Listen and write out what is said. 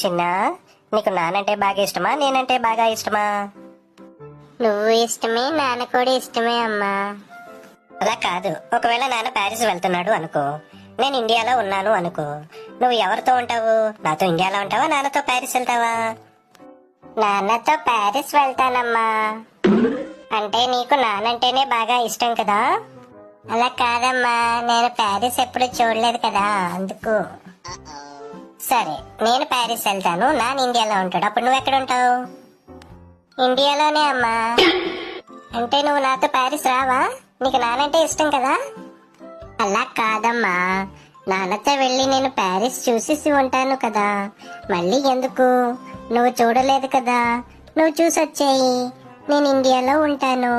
చిన్న, నీకు నానంటే బాగా ఇష్టమా నేనంటే బాగా ఇష్టమా? నువ్వు ఇష్టమే, నాన్న కూడా ఇష్టమే అమ్మా. అలా కాదు, ఒకవేళ నాన్న ప్యారిస్ వెళ్తున్నాడు అనుకో, నేను ఇండియాలో ఉన్నాను అనుకో, నువ్వు ఎవరితో ఉంటావు? నాతో ఇండియాలో ఉంటావా, నాన్నతో ప్యారిస్ వెళ్తావా? నాన్నతో ప్యారిస్ వెళ్తానమ్మా. అంటే నీకు నానంటేనే బాగా ఇష్టం కదా? అలా కాదమ్మా, నేను ప్యారిస్ ఎప్పుడు చూడలేదు కదా, అందుకు. సరే, నేను ప్యారిస్ వెళ్తాను, నాన్న ఇండియాలో ఉంటాడు, అప్పుడు నువ్వు ఎక్కడ ఉంటావు? ఇండియాలోనే అమ్మా. అంటే నువ్వు నాతో ప్యారిస్ రావా? నీకు నానంటే ఇష్టం కదా? అలా కాదమ్మా, నాన్నతో వెళ్ళి నేను ప్యారిస్ చూసేసి ఉంటాను కదా, మళ్ళీ ఎందుకు? నువ్వు చూడలేదు కదా, నువ్వు చూసొచ్చేయి, నేను ఇండియాలో ఉంటాను.